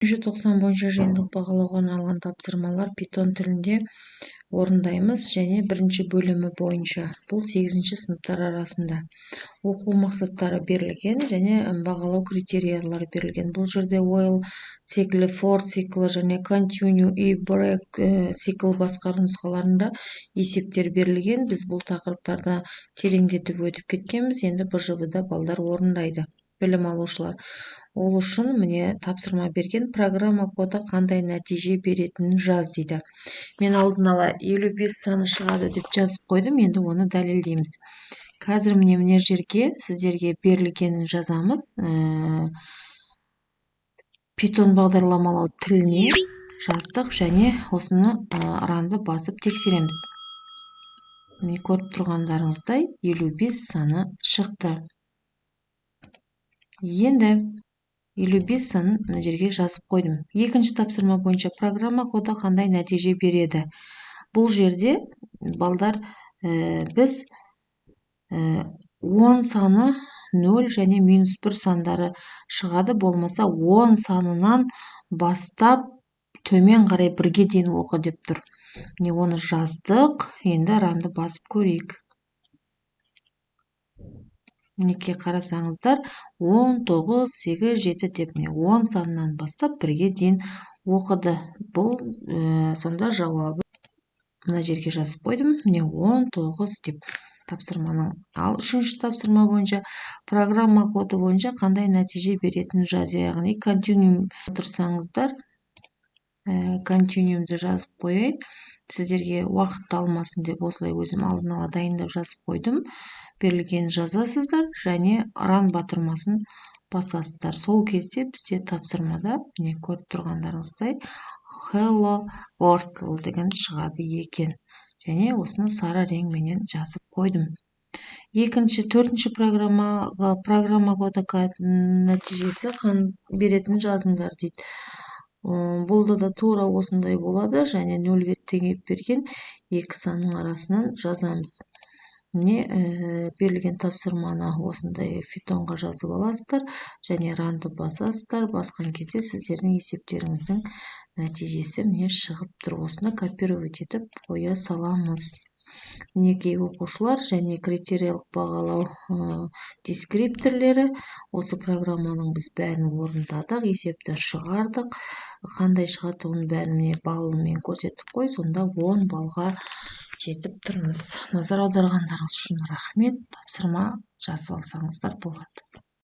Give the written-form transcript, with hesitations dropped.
тоқсан бойынша жиынтық бағалауға арналған тапсырмалар Python тілінде орындаймыз және бірінші бөлімі бойынша. Бұл 8-ші сыныптар арасында. Оқу мақсаттары берілген және бағалау критериялары берілген. Бұл жерде while циклі, for циклі және continue и break цикл басқару нұсқаларында есептер берілген. Біз бұл тақырыптарда тереңдетіп өтіп кеткенбіз. Енді БЖВ-да балдар орындайды. Білім алушылар. Ол үшін міне тапсырма берген, программа коды қандай нәтиже беретінін жаз дейді. Мен алдын ала 55 саны шығады деп жазып қойдым, енді оны дәлелдейміз. Қазір міне жерге сіздерге берілгенін жазамыз. Python бағдарламалау тіліне жаздық және осыны ранды басып тексереміз. Міне көріп тұрғандарыңыздай 55 саны шықты. Енді 55 санын мына жерге жазып қойдым. Екінші тапсырма бойынша программа коды қандай нәтиже береді. Бұл жерде балдар біз 10 саны 0 және -1 сандары шығады, болмаса 10 санынан бастап төмен қарай 1-ге дейін оқы деп тұр. Оны жаздық, енді ранды басып көрейік. Мінекей қарасаңыздар 10, 9, 8, 7 деп 10 санынан бастап 1-ге дейін оқыды. Бұл сонда жауабы мына жерге жазып қойдым. Міне 19 деп тапсырманың. Ал үшінші тапсырма бойынша программа коды бойынша қандай нәтиже беретінін жаз, яғни continuum отырсаңыздар, continuumды жазып қойайын. Сіздерге уақытты алмасын деп осылай өзім алдын ала дайындап жазып қойдым. Берілген жазасыздар және ран батырмасын басасыздар. Сол кезде бізде тапсырмада міне көріп тұрғандарыңыздай hello world деген шығады екен. Және осыны сары реңменен жазып қойдым. Төртінші программа коды нәтижесі беретін жазыңдар дейді. Бұлда да тура осындай болады және 0-ге теңеп берген 2 санның арасынан жазамыз. Міне берілген тапсырманы осындай Pythonға жазып аласыздар және ранды басасыздар. Басқан кезде сіздердің есептеріңіздің нәтижесі міне шығып тұр. Осыны копировать етіп қоя саламыз. Мінекей оқушылар және критериялық бағалау дескрипторлері. Осы программаның біз бәрін орындадық, есепті шығардық. Қандай шығатығын бәріне балымен көрсетіп қой, сонда 10 балға жетіп тұрмыз. Назар аударғандарыңыз үшін рахмет. Тапсырма жазып алсаңыздар болады.